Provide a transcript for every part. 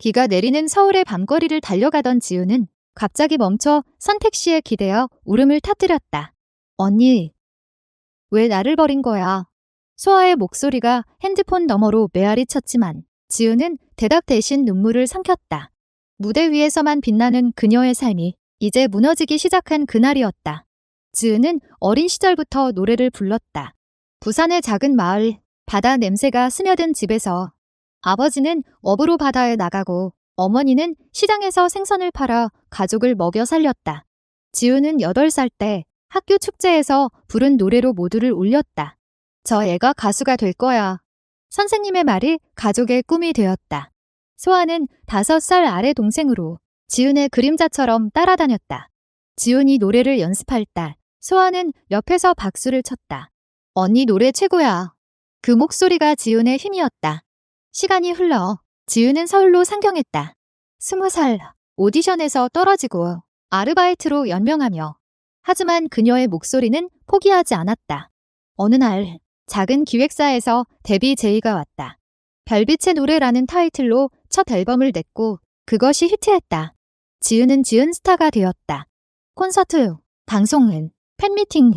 비가 내리는 서울의 밤거리를 달려가던 지우는 갑자기 멈춰 선택시에 기대어 울음을 터뜨렸다. 언니, 왜 나를 버린 거야? 소아의 목소리가 핸드폰 너머로 메아리 쳤지만 지우는 대답 대신 눈물을 삼켰다. 무대 위에서만 빛나는 그녀의 삶이 이제 무너지기 시작한 그날이었다. 지우는 어린 시절부터 노래를 불렀다. 부산의 작은 마을, 바다 냄새가 스며든 집에서 아버지는 업으로 바다에 나가고 어머니는 시장에서 생선을 팔아 가족을 먹여 살렸다. 지우는 8살 때 학교 축제에서 부른 노래로 모두를 울렸다. 저 애가 가수가 될 거야. 선생님의 말이 가족의 꿈이 되었다. 소아는 5살 아래 동생으로 지훈의 그림자처럼 따라다녔다. 지훈이 노래를 연습할 때 소아는 옆에서 박수를 쳤다. 언니 노래 최고야. 그 목소리가 지훈의 힘이었다. 시간이 흘러 지훈은 서울로 상경했다. 20살 오디션에서 떨어지고 아르바이트로 연명하며 하지만 그녀의 목소리는 포기하지 않았다. 어느 날 작은 기획사에서 데뷔 제의가 왔다. 별빛의 노래라는 타이틀로 첫 앨범을 냈고 그것이 히트했다. 지은은 지은 스타가 되었다. 콘서트, 방송은, 팬미팅.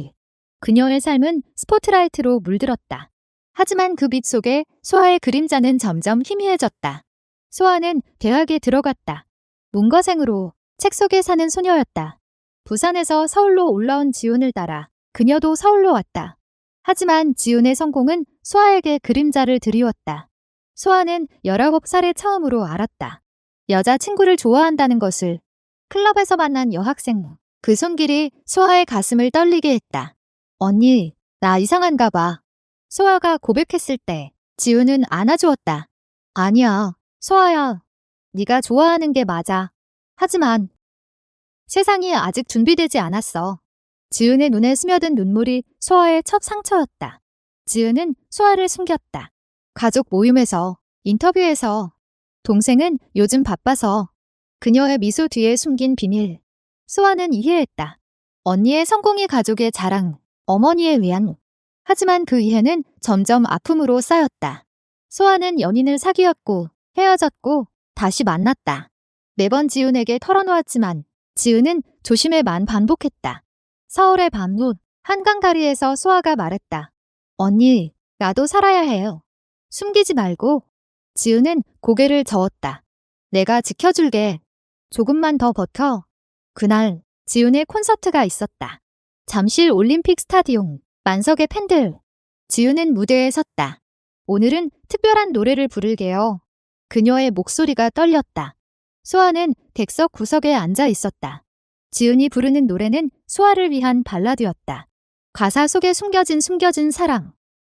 그녀의 삶은 스포트라이트로 물들었다. 하지만 그 빛 속에 소아의 그림자는 점점 희미해졌다. 소아는 대학에 들어갔다. 문과생으로 책 속에 사는 소녀였다. 부산에서 서울로 올라온 지훈을 따라 그녀도 서울로 왔다. 하지만 지훈의 성공은 소아에게 그림자를 드리웠다. 소아는 19살에 처음으로 알았다. 여자친구를 좋아한다는 것을. 클럽에서 만난 여학생. 그 손길이 소아의 가슴을 떨리게 했다. 언니, 나 이상한가 봐. 소아가 고백했을 때 지훈은 안아주었다. 아니야, 소아야. 네가 좋아하는 게 맞아. 하지만 세상이 아직 준비되지 않았어. 지은의 눈에 스며든 눈물이 소아의 첫 상처였다. 지은은 소아를 숨겼다. 가족 모임에서, 인터뷰에서. 동생은 요즘 바빠서. 그녀의 미소 뒤에 숨긴 비밀. 소아는 이해했다. 언니의 성공이 가족의 자랑, 어머니의 위안. 하지만 그 이해는 점점 아픔으로 쌓였다. 소아는 연인을 사귀었고 헤어졌고 다시 만났다. 매번 지훈에게 털어놓았지만 지은은 조심해만 반복했다. 서울의 밤문 한강 다리에서 소아가 말했다. 언니, 나도 살아야 해요. 숨기지 말고. 지은은 고개를 저었다. 내가 지켜줄게. 조금만 더 버텨. 그날 지훈의 콘서트가 있었다. 잠실 올림픽 스타디움, 만석의 팬들. 지훈은 무대에 섰다. 오늘은 특별한 노래를 부를게요. 그녀의 목소리가 떨렸다. 소아는 객석 구석에 앉아 있었다. 지은이 부르는 노래는 소아를 위한 발라드였다. 가사 속에 숨겨진 사랑.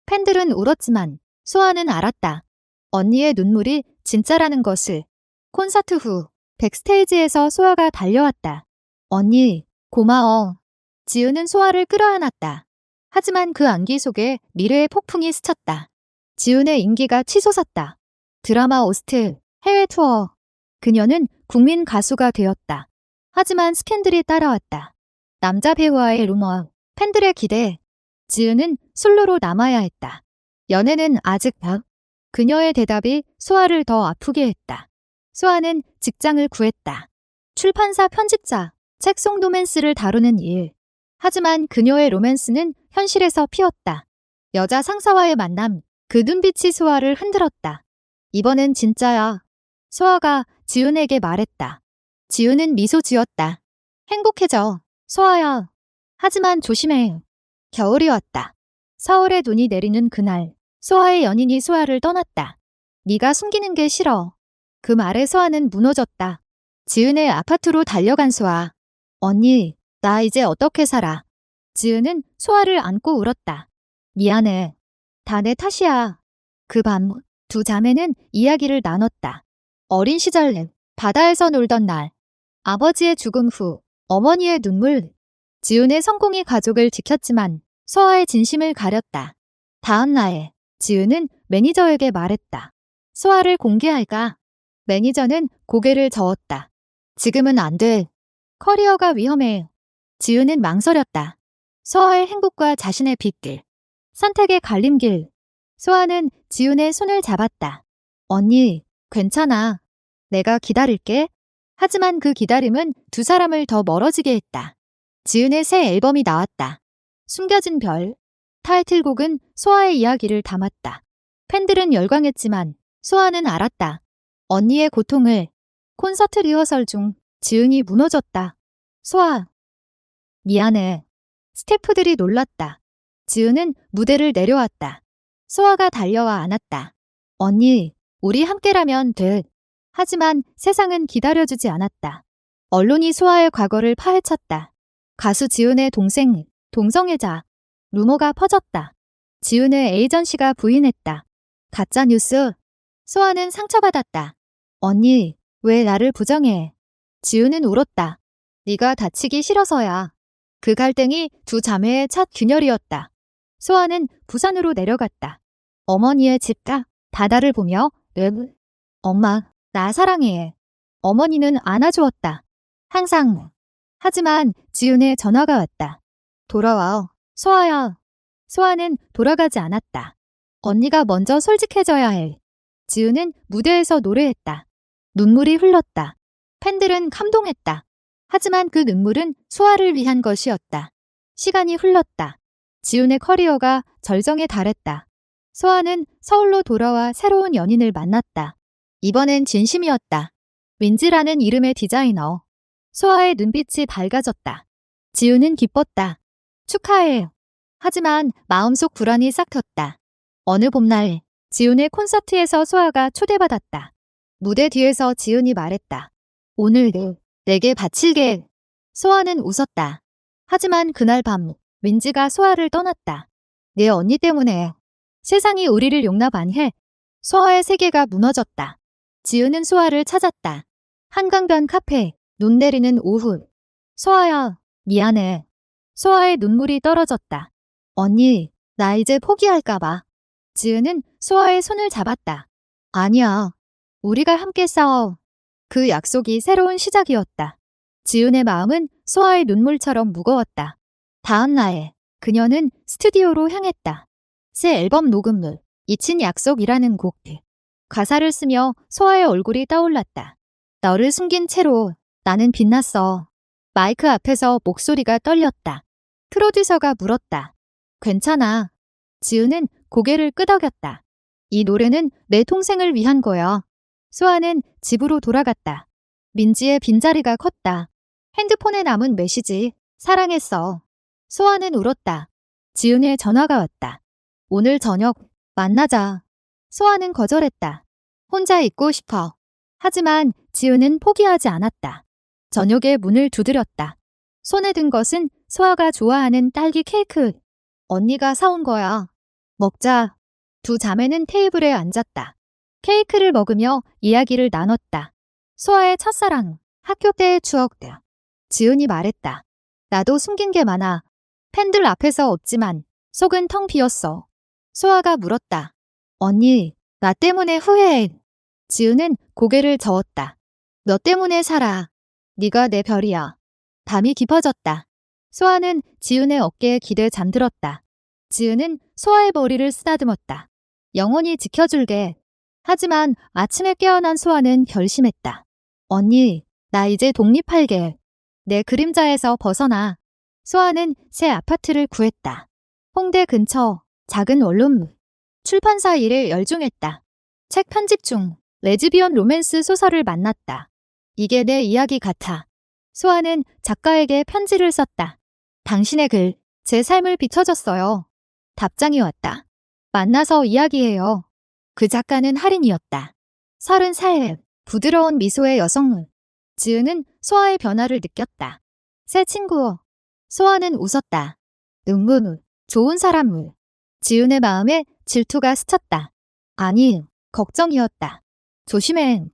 팬들은 울었지만 소아는 알았다. 언니의 눈물이 진짜라는 것을. 콘서트 후 백스테이지에서 소아가 달려왔다. 언니, 고마워. 지은은 소아를 끌어안았다. 하지만 그 안기 속에 미래의 폭풍이 스쳤다. 지은의 인기가 치솟았다. 드라마 오스트, 해외 투어. 그녀는 국민 가수가 되었다. 하지만 스캔들이 따라왔다. 남자 배우와의 루머, 팬들의 기대. 지은은 솔로로 남아야 했다. 연애는 아직 그녀의 대답이 소아를 더 아프게 했다. 소아는 직장을 구했다. 출판사 편집자, 책 속 로맨스를 다루는 일. 하지만 그녀의 로맨스는 현실에서 피었다. 여자 상사와의 만남, 그 눈빛이 소아를 흔들었다. 이번엔 진짜야. 소아가 지훈에게 말했다. 지훈은 미소 지었다. 행복해져, 소아야. 하지만 조심해. 겨울이 왔다. 서울에 눈이 내리는 그날, 소아의 연인이 소아를 떠났다. 네가 숨기는 게 싫어. 그 말에 소아는 무너졌다. 지은의 아파트로 달려간 소아. 언니, 나 이제 어떻게 살아? 지은은 소아를 안고 울었다. 미안해. 다 내 탓이야. 그 밤, 두 자매는 이야기를 나눴다. 어린 시절 바다에서 놀던 날, 아버지의 죽음 후, 어머니의 눈물. 지은의 성공이 가족을 지켰지만 소아의 진심을 가렸다. 다음 날, 지은은 매니저에게 말했다. 소아를 공개할까? 매니저는 고개를 저었다. 지금은 안 돼. 커리어가 위험해. 지은은 망설였다. 소아의 행복과 자신의 빗길. 선택의 갈림길. 소아는 지훈의 손을 잡았다. 언니, 괜찮아. 내가 기다릴게. 하지만 그 기다림은 두 사람을 더 멀어지게 했다. 지은의 새 앨범이 나왔다. 숨겨진 별. 타이틀곡은 소아의 이야기를 담았다. 팬들은 열광했지만 소아는 알았다. 언니의 고통을. 콘서트 리허설 중 지은이 무너졌다. 소아, 미안해. 스태프들이 놀랐다. 지은은 무대를 내려왔다. 소아가 달려와 안았다. 언니, 우리 함께라면 돼. 하지만 세상은 기다려주지 않았다. 언론이 소아의 과거를 파헤쳤다. 가수 지은의 동생, 동성애자. 루머가 퍼졌다. 지은의 에이전시가 부인했다. 가짜뉴스. 소아는 상처받았다. 언니, 왜 나를 부정해? 지은은 울었다. 네가 다치기 싫어서야. 그 갈등이 두 자매의 첫 균열이었다. 소아는 부산으로 내려갔다. 어머니의 집가 바다를 보며 엄마, 나 사랑해. 어머니는 안아주었다. 항상. 하지만 지은의 전화가 왔다. 돌아와, 소아야. 소아는 돌아가지 않았다. 언니가 먼저 솔직해져야 해. 지은은 무대에서 노래했다. 눈물이 흘렀다. 팬들은 감동했다. 하지만 그 눈물은 소아를 위한 것이었다. 시간이 흘렀다. 지은의 커리어가 절정에 달했다. 소아는 서울로 돌아와 새로운 연인을 만났다. 이번엔 진심이었다. 윈지라는 이름의 디자이너. 소아의 눈빛이 밝아졌다. 지은은 기뻤다. 축하해. 하지만 마음속 불안이 싹 텄다. 어느 봄날 지은의 콘서트에서 소아가 초대받았다. 무대 뒤에서 지은이 말했다. 오늘 내게 바칠게. 소아는 웃었다. 하지만 그날 밤 윈지가 소아를 떠났다. 내 언니 때문에. 세상이 우리를 용납 안 해. 소아의 세계가 무너졌다. 지은은 소아를 찾았다. 한강변 카페, 눈 내리는 오후. 소아야, 미안해. 소아의 눈물이 떨어졌다. 언니, 나 이제 포기할까봐. 지은은 소아의 손을 잡았다. 아니야. 우리가 함께 싸워. 그 약속이 새로운 시작이었다. 지은의 마음은 소아의 눈물처럼 무거웠다. 다음 날, 그녀는 스튜디오로 향했다. 새 앨범 녹음물, 잊힌 약속이라는 곡. 가사를 쓰며 소아의 얼굴이 떠올랐다. 너를 숨긴 채로 나는 빛났어. 마이크 앞에서 목소리가 떨렸다. 프로듀서가 물었다. 괜찮아. 지은은 고개를 끄덕였다. 이 노래는 내 동생을 위한 거야. 소아는 집으로 돌아갔다. 민지의 빈자리가 컸다. 핸드폰에 남은 메시지. 사랑했어. 소아는 울었다. 지은의 전화가 왔다. 오늘 저녁 만나자. 소아는 거절했다. 혼자 있고 싶어. 하지만 지은은 포기하지 않았다. 저녁에 문을 두드렸다. 손에 든 것은 소아가 좋아하는 딸기 케이크. 언니가 사온 거야. 먹자. 두 자매는 테이블에 앉았다. 케이크를 먹으며 이야기를 나눴다. 소아의 첫사랑, 학교 때의 추억들. 지은이 말했다. 나도 숨긴 게 많아. 팬들 앞에서 없지만 속은 텅 비었어. 소아가 물었다. 언니, 나 때문에 후회해. 지은은 고개를 저었다. 너 때문에 살아. 네가 내 별이야. 밤이 깊어졌다. 소아는 지은의 어깨에 기대 잠들었다. 지은은 소아의 머리를 쓰다듬었다. 영원히 지켜줄게. 하지만 아침에 깨어난 소아는 결심했다. 언니, 나 이제 독립할게. 내 그림자에서 벗어나. 소아는 새 아파트를 구했다. 홍대 근처 작은 원룸. 출판사 일에 열중했다. 책 편집 중 레즈비언 로맨스 소설을 만났다. 이게 내 이야기 같아. 소아는 작가에게 편지를 썼다. 당신의 글, 제 삶을 비춰줬어요. 답장이 왔다. 만나서 이야기해요. 그 작가는 할인이었다. 30살, 부드러운 미소의 여성분. 지은은 소아의 변화를 느꼈다. 새 친구. 소아는 웃었다. 눈물, 좋은 사람. 지은의 마음에 질투가 스쳤다. 아니, 걱정이었다. 조심해.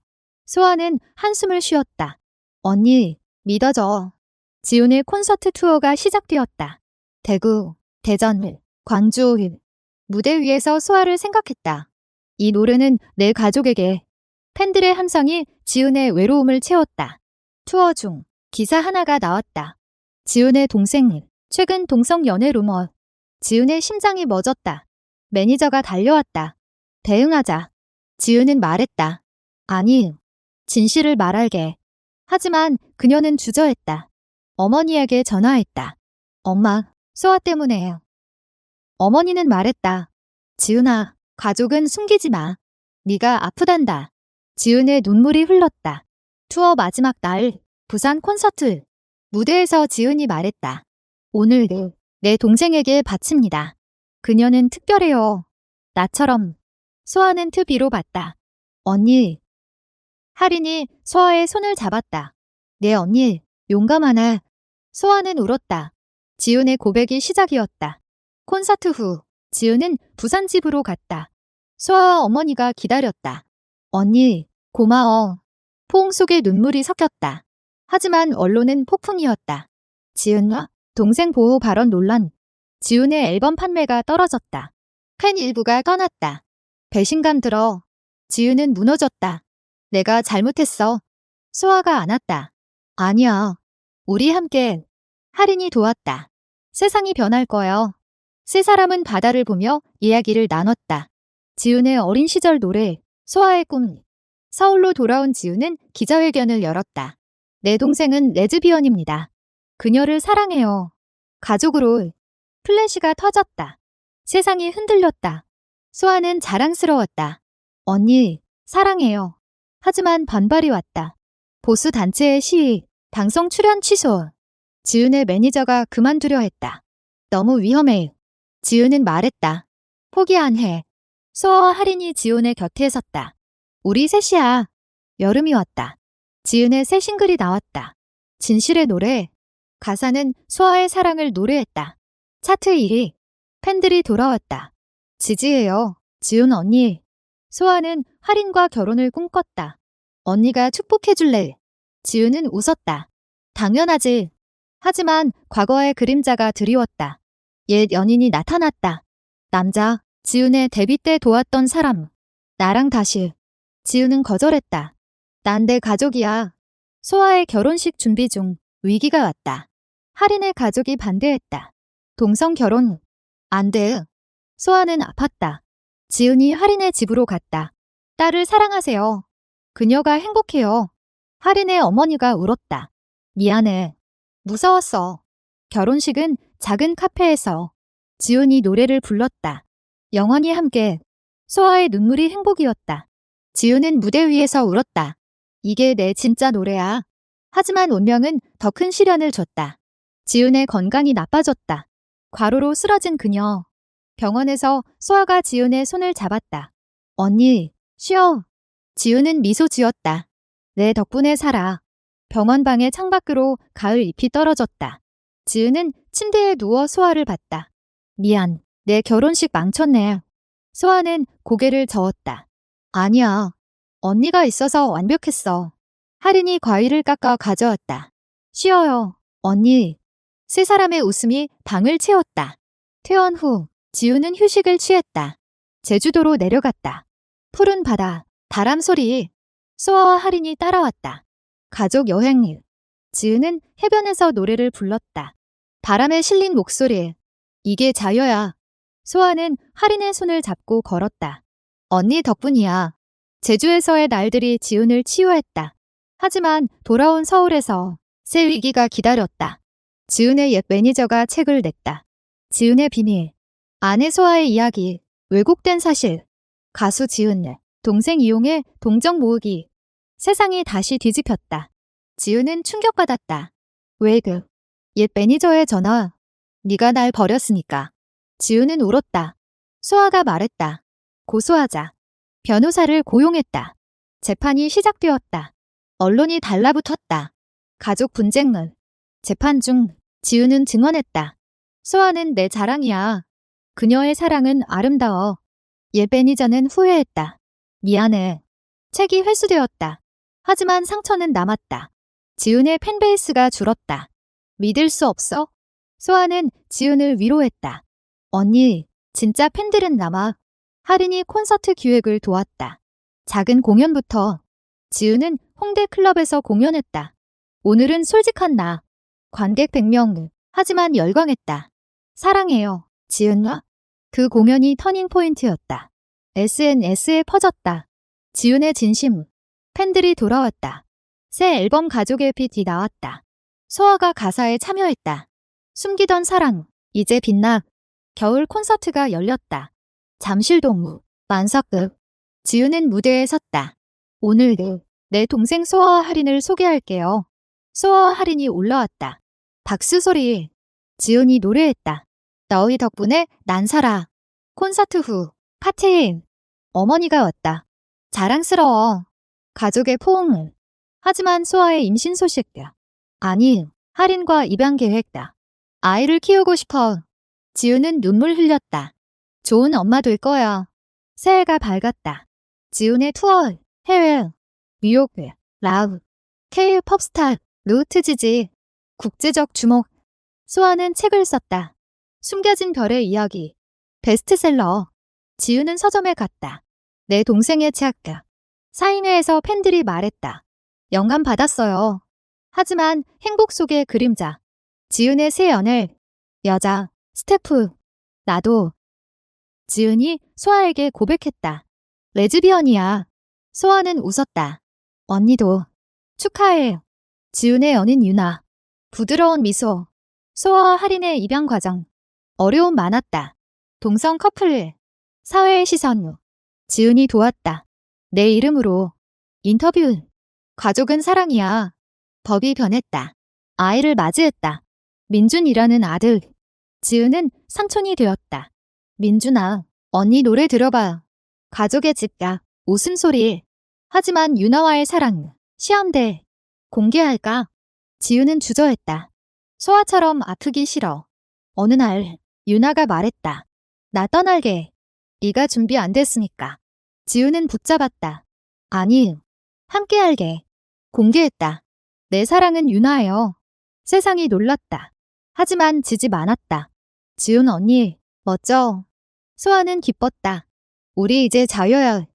소아는 한숨을 쉬었다. 언니, 믿어줘. 지은의 콘서트 투어가 시작되었다. 대구, 대전, 광주. 무대 위에서 소아를 생각했다. 이 노래는 내 가족에게. 팬들의 함성이 지은의 외로움을 채웠다. 투어 중 기사 하나가 나왔다. 지은의 동생, 최근 동성 연애 루머. 지은의 심장이 멎었다. 매니저가 달려왔다. 대응하자. 지은은 말했다. 아니, 진실을 말할게. 하지만 그녀는 주저했다. 어머니에게 전화했다. 엄마, 소아 때문에. 어머니는 말했다. 지은아, 가족은 숨기지 마. 네가 아프단다. 지은의 눈물이 흘렀다. 투어 마지막 날, 부산 콘서트. 무대에서 지은이 말했다. 오늘 내 동생에게 바칩니다. 그녀는 특별해요. 나처럼. 소아는 TV로 봤다. 언니. 할인이 소아의 손을 잡았다. 내 언니, 용감하네. 소아는 울었다. 지은의 고백이 시작이었다. 콘서트 후, 지은은 부산 집으로 갔다. 소아와 어머니가 기다렸다. 언니, 고마워. 포옹 속에 눈물이 섞였다. 하지만 언론은 폭풍이었다. 지은과 동생 보호 발언 논란. 지은의 앨범 판매가 떨어졌다. 팬 일부가 떠났다. 배신감 들어. 지은은 무너졌다. 내가 잘못했어. 소아가 안았다. 아니야. 우리 함께. 할인이 도왔다. 세상이 변할 거야. 세 사람은 바다를 보며 이야기를 나눴다. 지은의 어린 시절 노래, 소아의 꿈. 서울로 돌아온 지은은 기자회견을 열었다. 내 동생은 레즈비언입니다. 그녀를 사랑해요. 가족으로. 플래시가 터졌다. 세상이 흔들렸다. 소아는 자랑스러웠다. 언니, 사랑해요. 하지만 반발이 왔다. 보수 단체의 시위, 방송 출연 취소. 지은의 매니저가 그만두려 했다. 너무 위험해. 지은은 말했다. 포기 안 해. 소아와 할인이 지은의 곁에 섰다. 우리 셋이야. 여름이 왔다. 지은의 새 싱글이 나왔다. 진실의 노래. 가사는 소아의 사랑을 노래했다. 차트 1위. 팬들이 돌아왔다. 지지해요. 지은 언니. 소아는 할인과 결혼을 꿈꿨다. 언니가 축복해줄래. 지은은 웃었다. 당연하지. 하지만 과거의 그림자가 드리웠다. 옛 연인이 나타났다. 남자, 지은의 데뷔 때 도왔던 사람. 나랑 다시. 지은은 거절했다. 난 내 가족이야. 소아의 결혼식 준비 중 위기가 왔다. 할인의 가족이 반대했다. 동성 결혼. 안 돼. 소아는 아팠다. 지은이 할인의 집으로 갔다. 딸을 사랑하세요. 그녀가 행복해요. 할인의 어머니가 울었다. 미안해. 무서웠어. 결혼식은 작은 카페에서. 지은이 노래를 불렀다. 영원히 함께. 소아의 눈물이 행복이었다. 지은은 무대 위에서 울었다. 이게 내 진짜 노래야. 하지만 운명은 더 큰 시련을 줬다. 지은의 건강이 나빠졌다. 과로로 쓰러진 그녀. 병원에서 소아가 지은의 손을 잡았다. 언니, 쉬어. 지은은 미소 지었다. 내 덕분에 살아. 병원 방의 창밖으로 가을 잎이 떨어졌다. 지은은 침대에 누워 소아를 봤다. 미안, 내 결혼식 망쳤네. 소아는 고개를 저었다. 아니야. 언니가 있어서 완벽했어. 할인이 과일을 깎아 가져왔다. 쉬어요. 언니. 세 사람의 웃음이 방을 채웠다. 퇴원 후 지우는 휴식을 취했다. 제주도로 내려갔다. 푸른 바다, 바람 소리. 소아와 할인이 따라왔다. 가족 여행. 지우는 해변에서 노래를 불렀다. 바람에 실린 목소리. 이게 자유야. 소아는 할인의 손을 잡고 걸었다. 언니 덕분이야. 제주에서의 날들이 지훈을 치유했다. 하지만 돌아온 서울에서 새 위기가 기다렸다. 지훈의 옛 매니저가 책을 냈다. 지훈의 비밀. 아내 소아의 이야기. 왜곡된 사실. 가수 지훈. 동생 이용의 동정 모으기. 세상이 다시 뒤집혔다. 지훈은 충격받았다. 왜 옛 매니저의 전화. 네가 날 버렸으니까. 지훈은 울었다. 소아가 말했다. 고소하자. 변호사를 고용했다. 재판이 시작되었다. 언론이 달라붙었다. 가족 분쟁을. 재판 중 지훈은 증언했다. 소아는 내 자랑이야. 그녀의 사랑은 아름다워. 옛 매니저는 후회했다. 미안해. 책이 회수되었다. 하지만 상처는 남았다. 지훈의 팬베이스가 줄었다. 믿을 수 없어? 소아는 지훈을 위로했다. 언니, 진짜 팬들은 남아. 할인이 콘서트 기획을 도왔다. 작은 공연부터. 지훈은 홍대 클럽에서 공연했다. 오늘은 솔직한 나. 관객 100명. 하지만 열광했다. 사랑해요. 지훈아. 그 공연이 터닝 포인트였다. SNS에 퍼졌다. 지훈의 진심. 팬들이 돌아왔다. 새 앨범 가족의 빛이 나왔다. 소아가 가사에 참여했다. 숨기던 사랑, 이제 빛나. 겨울 콘서트가 열렸다. 잠실동 만석급. 지우는 무대에 섰다. 오늘 내 동생 소아와 할인을 소개할게요. 소아와 할인이 올라왔다. 박수 소리. 지훈이 노래했다. 너희 덕분에 난 살아. 콘서트 후 파티인. 어머니가 왔다. 자랑스러워. 가족의 포옹을. 하지만 소아의 임신 소식이야. 아니, 할인과 입양 계획다. 아이를 키우고 싶어. 지훈은 눈물 흘렸다. 좋은 엄마 될 거야. 새해가 밝았다. 지훈의 투어, 해외, 뉴욕, 라우, K pop스타, 루트지지, 국제적 주목. 소아는 책을 썼다. 숨겨진 별의 이야기, 베스트셀러. 지훈은 서점에 갔다. 내 동생의 책. 사인회에서 팬들이 말했다. 영감 받았어요. 하지만 행복 속의 그림자. 지훈의 새 연애, 여자, 스태프. 나도. 지훈이 소아에게 고백했다. 레즈비언이야. 소아는 웃었다. 언니도. 축하해. 지훈의 연인 유나. 부드러운 미소. 소아와 할인의 입양 과정. 어려움 많았다. 동성 커플. 사회의 시선. 지훈이 도왔다. 내 이름으로. 인터뷰. 가족은 사랑이야. 법이 변했다. 아이를 맞이했다. 민준이라는 아들. 지훈은 삼촌이 되었다. 민준아, 언니 노래 들어봐. 가족의 집가, 웃음소리. 하지만 유나와의 사랑, 시험대. 공개할까? 지훈은 주저했다. 소아처럼 아프기 싫어. 어느 날 유나가 말했다. 나 떠날게. 네가 준비 안 됐으니까. 지훈은 붙잡았다. 아니, 함께할게. 공개했다. 내 사랑은 유나예요. 세상이 놀랐다. 하지만 지지 않았다. 지훈 언니, 멋져. 소아는 기뻤다. 우리 이제 자유야.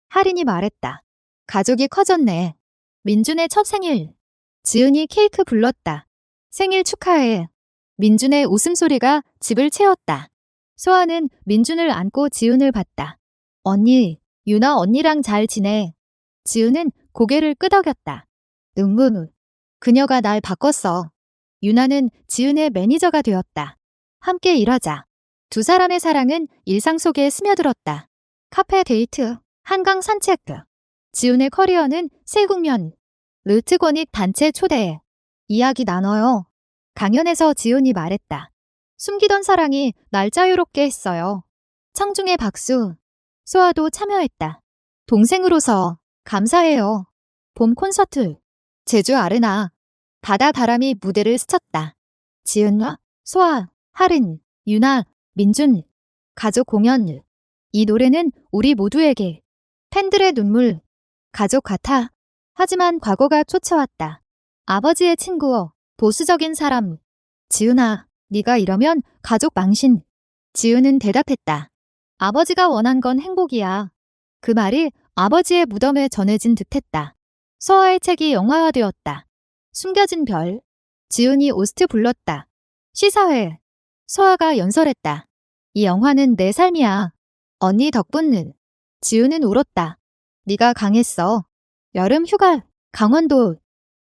할인이 말했다. 가족이 커졌네. 민준의 첫 생일. 지훈이 케이크 불렀다. 생일 축하해. 민준의 웃음소리가 집을 채웠다. 소아는 민준을 안고 지훈을 봤다. 언니, 유나 언니랑 잘 지내. 지훈은 고개를 끄덕였다. 눈물. 그녀가 날 바꿨어. 유나는 지훈의 매니저가 되었다. 함께 일하자. 두 사람의 사랑은 일상 속에 스며들었다. 카페 데이트, 한강 산책. 지훈의 커리어는 새 국면. 르트권익 단체 초대. 이야기 나눠요. 강연에서 지훈이 말했다. 숨기던 사랑이 날 자유롭게 했어요. 청중의 박수. 소아도 참여했다. 동생으로서 감사해요. 봄 콘서트. 제주 아레나. 바다 바람이 무대를 스쳤다. 지은과 소아, 할인, 유나, 민준. 가족 공연. 이 노래는 우리 모두에게. 팬들의 눈물. 가족 같아. 하지만 과거가 쫓아왔다. 아버지의 친구, 보수적인 사람. 지훈아, 네가 이러면 가족 망신. 지훈은 대답했다. 아버지가 원한 건 행복이야. 그 말이 아버지의 무덤에 전해진 듯했다. 소아의 책이 영화화되었다. 숨겨진 별. 지훈이 오스트 불렀다. 시사회. 소아가 연설했다. 이 영화는 내 삶이야. 언니 덕분은. 지훈은 울었다. 네가 강했어. 여름 휴가. 강원도.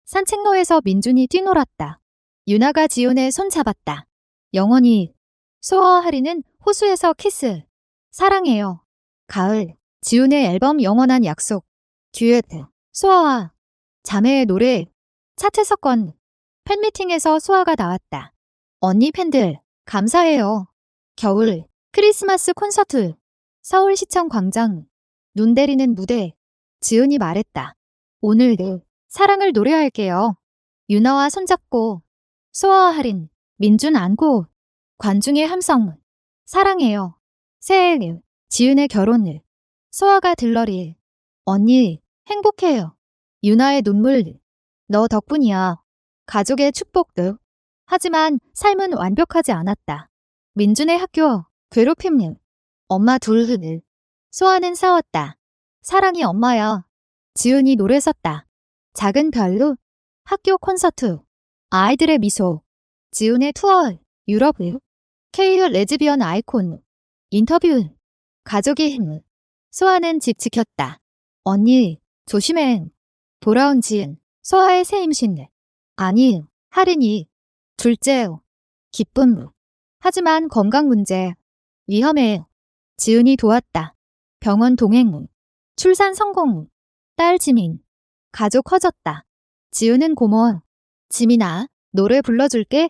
산책로에서 민준이 뛰놀았다. 유나가 지훈의 손 잡았다. 영원히. 소아와 할인은 호수에서 키스. 사랑해요. 가을. 지훈의 앨범 영원한 약속. 듀엣. 소아와 자매의 노래. 차트 석권. 팬미팅에서 소아가 나왔다. 언니 팬들 감사해요. 겨울. 크리스마스 콘서트. 서울시청 광장. 눈 내리는 무대. 지훈이 말했다. 오늘 사랑을 노래할게요. 유나와 손잡고. 소아와 할인. 민준 안고. 관중의 함성. 사랑해요. 새해. 지훈의 결혼. 소아가 들러리. 언니 행복해요. 유나의 눈물. 너 덕분이야. 가족의 축복들. 하지만 삶은 완벽하지 않았다. 민준의 학교. 괴롭힘. 엄마 둘. 소아는 싸웠다. 사랑이 엄마야. 지훈이 노래 썼다. 작은 별로. 학교 콘서트. 아이들의 미소. 지훈의 투어. 유럽. K 레즈비언 아이콘. 인터뷰. 가족의 힘. 소아는 집 지켰다. 언니, 조심해. 돌아온 지은, 소아의 새 임신. 아니, 할인이. 둘째, 기쁨. 하지만 건강 문제. 위험해. 지은이 도왔다. 병원 동행. 출산 성공. 딸 지민. 가족 커졌다. 지은은 고모. 지민아, 노래 불러줄게.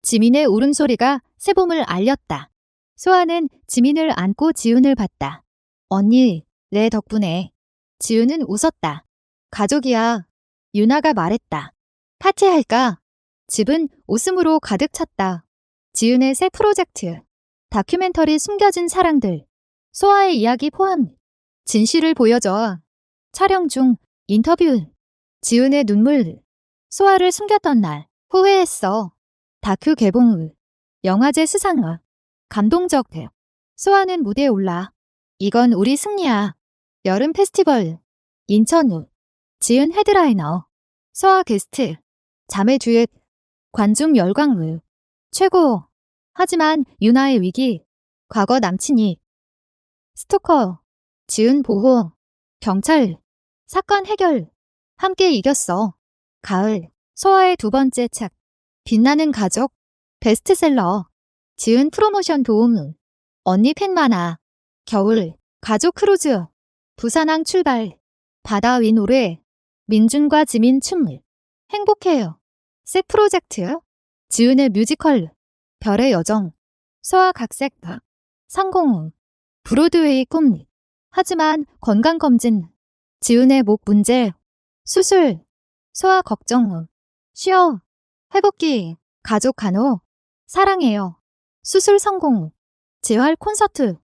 지민의 울음소리가 새봄을 알렸다. 소아는 지민을 안고 지은을 봤다. 언니, 내 덕분에. 지은은 웃었다. 가족이야. 유나가 말했다. 파티할까? 집은 웃음으로 가득 찼다. 지은의 새 프로젝트. 다큐멘터리 숨겨진 사랑들. 소아의 이야기 포함. 진실을 보여줘. 촬영 중 인터뷰. 지은의 눈물. 소아를 숨겼던 날. 후회했어. 다큐 개봉 후. 영화제 수상 후. 감동적. 소아는 무대에 올라. 이건 우리 승리야. 여름 페스티벌. 인천 후. 지은 헤드라이너. 소아 게스트. 자매 듀엣. 관중 열광 후. 최고. 하지만 유나의 위기. 과거 남친이. 스토커. 지은 보호. 경찰. 사건 해결. 함께 이겼어. 가을. 소아의 두 번째 책. 빛나는 가족. 베스트셀러. 지은 프로모션 도움. 언니 팬 많아. 겨울. 가족 크루즈. 부산항 출발. 바다 위 노래. 민준과 지민 춤. 행복해요. 새 프로젝트. 지은의 뮤지컬. 별의 여정. 소아 각색. 성공. 브로드웨이 꿈. 하지만 건강검진. 지은의 목 문제. 수술. 소아 걱정. 쉬어. 회복기. 가족 간호. 사랑해요. 수술 성공. 재활 콘서트.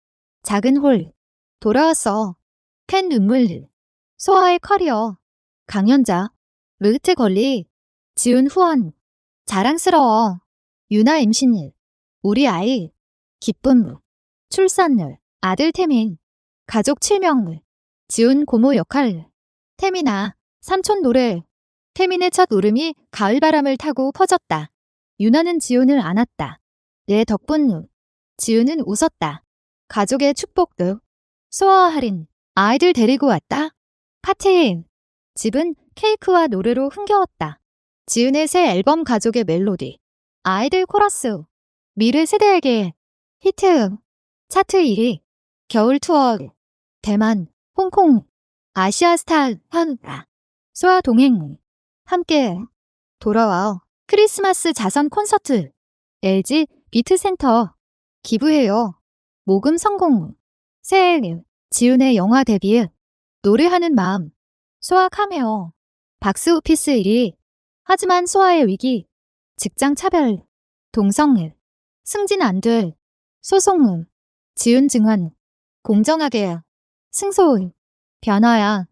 작은 홀. 돌아왔어. 팬 눈물. 소아의 커리어. 강연자. 르트 걸리. 지은 후원. 자랑스러워. 유나 임신일. 우리 아이. 기쁨. 출산을. 아들 태민. 가족 7명. 지은 고모 역할. 태민아. 삼촌 노래. 태민의 첫 울음이 가을바람을 타고 퍼졌다. 유나는 지은을 안았다. 내 덕분. 지은은 웃었다. 가족의 축복도. 소아 할인. 아이들 데리고 왔다. 파티. 집은 케이크와 노래로 흥겨웠다. 지은의 새 앨범 가족의 멜로디. 아이들 코러스. 미래 세대에게. 히트. 차트 1위. 겨울 투어. 대만, 홍콩. 아시아 스타 한가. 소아 동행. 함께. 돌아와. 크리스마스 자선 콘서트. LG 비트센터. 기부해요. 모금 성공. 새해. 지은의 영화 데뷔. 노래하는 마음. 소아 카메오. 박스오피스 1위. 하지만 소아의 위기. 직장 차별. 동성. 승진 안 돼. 소송. 지은 증언. 공정하게. 승소. 변화야.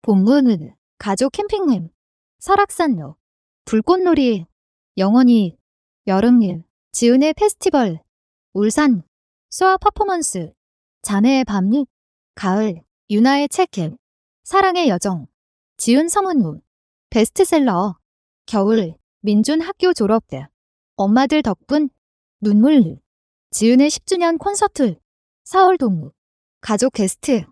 본문. 가족 캠핑. 설악산로. 불꽃놀이. 영원히. 여름일. 지은의 페스티벌. 울산. 소아 퍼포먼스. 자매의 밤. 가을. 유나의 책. 사랑의 여정. 지은 서문우. 베스트셀러. 겨울. 민준 학교 졸업 때. 엄마들 덕분. 눈물. 지은의 10주년 콘서트. 서울 동무. 가족 게스트.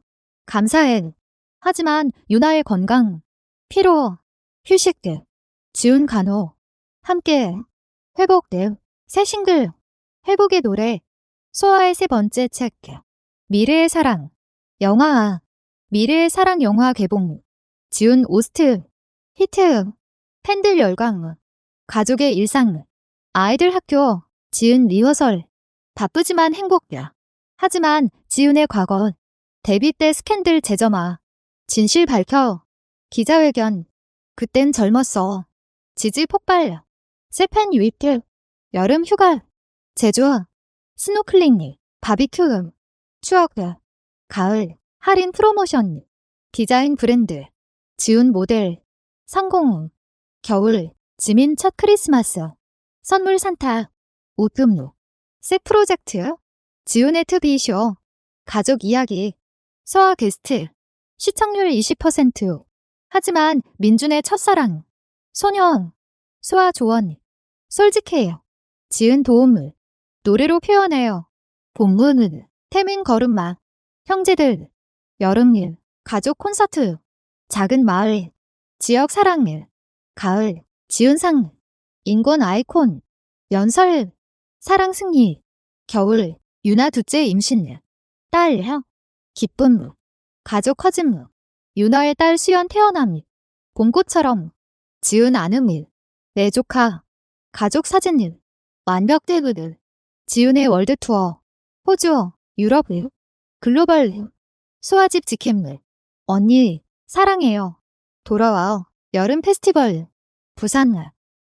감사해. 하지만 유나의 건강. 피로. 휴식. 지은 간호. 함께. 회복. 새 싱글. 회복의 노래. 소아의 세 번째 책. 미래의 사랑. 영화. 미래의 사랑 영화 개봉. 지은 오스트. 히트. 팬들 열광. 가족의 일상. 아이들 학교. 지은 리허설. 바쁘지만 행복야. 하지만 지은의 과거. 데뷔 때 스캔들 재점화. 진실 밝혀. 기자회견. 그땐 젊었어. 지지 폭발. 새 팬 유입. 여름 휴가. 제주. 스노클링. 바비큐. 추억. 가을. 할인 프로모션. 디자인 브랜드. 지은 모델. 성공. 겨울. 지민 첫 크리스마스. 선물 산타. 웃음루. 새 프로젝트. 지은의 투비쇼. 가족 이야기. 소아 게스트. 시청률 20%. 하지만 민준의 첫사랑. 소녀. 소아 조언. 솔직해요. 지은 도움을. 노래로 표현해요. 본문은. 태민 걸음마. 형제들. 여름일. 가족 콘서트. 작은 마을. 지역 사랑을. 가을, 지은상. 인권 아이콘. 연설, 사랑 승리. 겨울, 유나 둘째 임신. 딸, 기쁨. 가족 커짐. 유나의 딸 수연 태어남. 봄꽃처럼. 지은 아는. 내 조카. 가족 사진. 완벽대브. 지은의 월드투어. 호주, 유럽, 글로벌. 소아집 지킴. 언니, 사랑해요. 돌아와. 여름 페스티벌. 부산.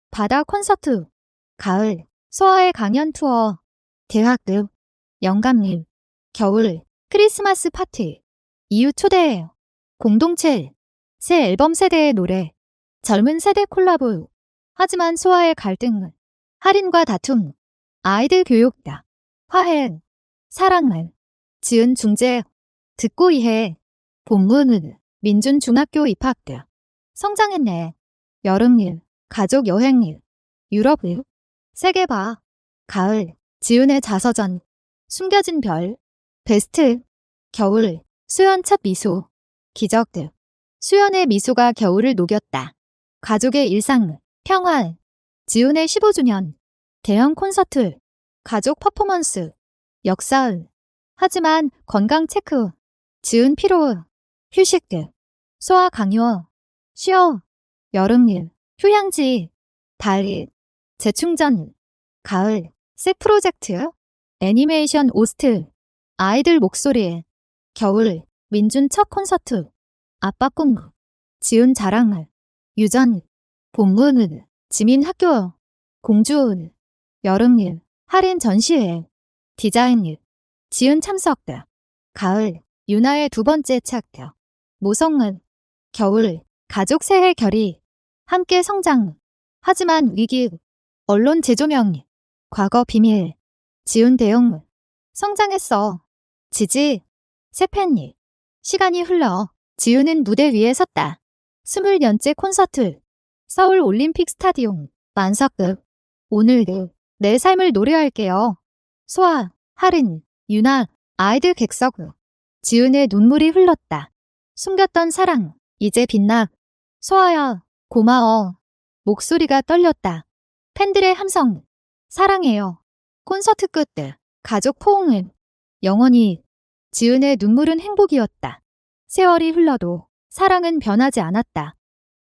바다 콘서트. 가을. 소아의 강연 투어. 대학. 영감님. 겨울. 크리스마스 파티. 이웃 초대. 공동체. 새 앨범 세대의 노래. 젊은 세대 콜라보. 하지만 소아의 갈등. 할인과 다툼. 아이들 교육다. 화해. 사랑을. 지은 중재. 듣고 이해. 본문. 민준 중학교 입학. 성장했네. 여름일. 가족 여행일. 유럽일. 세계 봐. 가을. 지은의 자서전. 숨겨진 별. 베스트. 겨울. 수연 첫 미소. 기적들. 수연의 미소가 겨울을 녹였다. 가족의 일상. 평화. 지은의 15주년. 대형 콘서트. 가족 퍼포먼스. 역사을. 하지만 건강 체크. 지은 피로. 휴식. 소아 강요. 쉬어. 여름일. 휴양지. 달일. 재충전. 가을. 색 프로젝트. 애니메이션 오스트. 아이들 목소리. 겨울. 민준 첫 콘서트. 아빠 꿈. 지은 자랑을. 유전. 본문. 지민 학교. 공주. 여름일. 할인 전시회. 디자인일. 지은 참석. 가을. 유나의 두 번째 차트. 모성은. 겨울. 가족 새해 결의. 함께 성장. 하지만 위기. 언론 재조명. 과거 비밀. 지은 대응. 성장했어. 지지. 세팬니. 시간이 흘러. 지은은 무대 위에 섰다. 20년째 콘서트. 서울 올림픽 스타디움. 만석급. 오늘 내 삶을 노래할게요. 소아, 할인, 유나, 아이들 객석. 지은의 눈물이 흘렀다. 숨겼던 사랑. 이제 빛나. 소아야, 고마워. 목소리가 떨렸다. 팬들의 함성. 사랑해요. 콘서트 끝. 가족 포옹은. 영원히. 지은의 눈물은 행복이었다. 세월이 흘러도 사랑은 변하지 않았다.